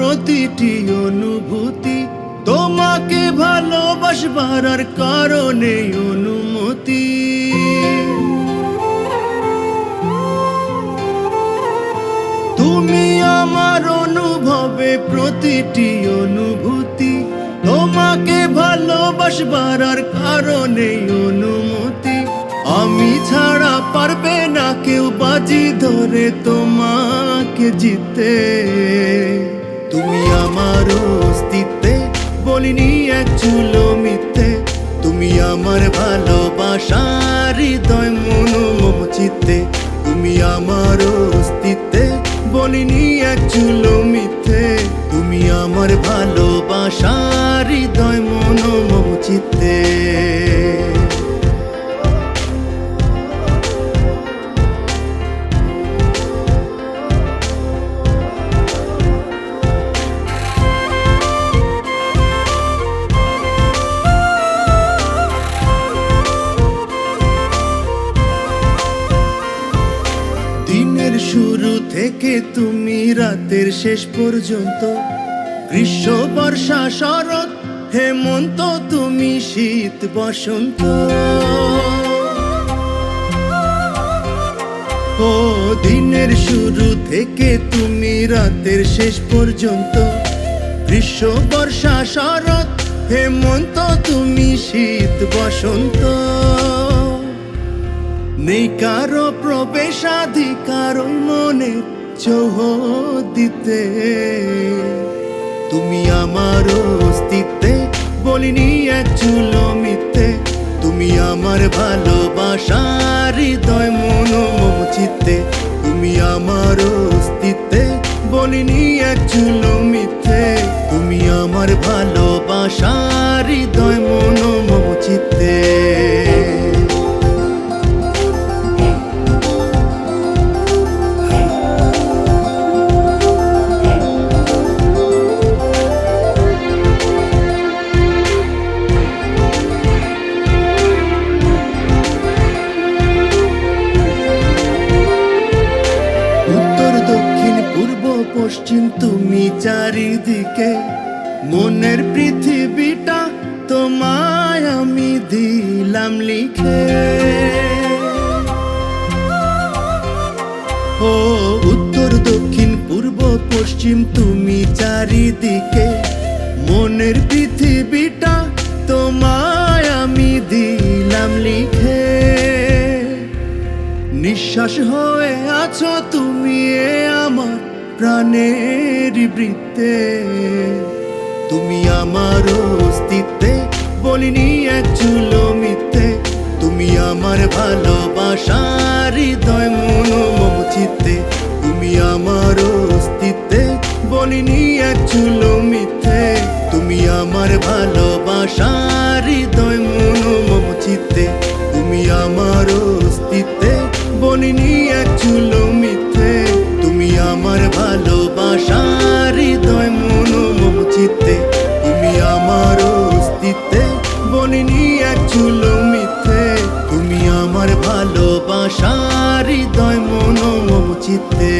প্রতিটি অনুভূতি, তোমাকে ভালোবাসবার আর কারণে অনুমতি। তুমি আমার অনুভবে প্রতিটি অনুভূতি, তোমাকে ভালোবাসবার আর কারণে অনুমতি। আমি ছাড়া পারবে না কেউ বাজি ধরে তোমাকে জিতে। তুমি আমার অস্তিত্বে, বলিনি এক চুলো মিথ্যে। তুমি আমার ভালোবাসার হৃদয় মন মম চিত্তে। তুমি আমার অস্তিত্বে, বলিনি এক চুলো মিথ্যে। তুমি আমার ভালোবাসার হৃদয় মন মম চিত্তে। দিনের শুরু থেকে তুমি রাতের শেষ পর্যন্ত, গ্রীষ্ম বর্ষা শরৎ হেমন্ত, তুমি শীত বসন্ত। ও দিনের শুরু থেকে তুমি রাতের শেষ পর্যন্ত, গ্রীষ্ম বর্ষা শরৎ হেমন্ত, তুমি শীত বসন্ত। নেই কারো প্রবেশাধিকার ওই মনের চৌহদ্দিতে। তুমি আমার অস্তিত্বে, বলিনি এক চুলো মিথ্যে। তুমি আমার ভালোবাসার হৃদয় মন মম চিত্তে। তুমি আমার অস্তিত্বে, বলিনি এক চুলো মিথ্যে। তুমি আমার ভালোবাসার হৃদয় মন মম চিত্তে। পশ্চিম তুমি চারিদিকে, মনের পৃথিবীটা তোমায় আমি দিলাম লিখে। ও উত্তর দক্ষিণ পূর্ব পশ্চিম তুমি চারিদিকে, মনের পৃথিবীটা তোমায় আমি দিলাম লিখে। নিঃশ্বাস হয়ে আছো তুমি আমার প্রাণের বৃত্তে। তুমি আমার অস্তিত্বে, বলিনি এক চুলো মিথ্যে। তুমি আমার ভালোবাসার হৃদয় মন মম চিত্তে। তুমি আমার অস্তিত্বে, বলিনি এক চুলো মিথ্যে। তুমি আমার ভালোবাসার হৃদয় মন মম চিত্তে। তুমি আমার অস্তিত্বে, বলিনি এক চুলো মিথ্যে। তুমি আমার ভালোবাসার হৃদয় মন মম চিত্তে। তুমি আমার অস্তিত্বে, বলিনি এক চুলো মিথ্যে। তুমি আমার ভালোবাসার হৃদয় মন মম চিত্তে।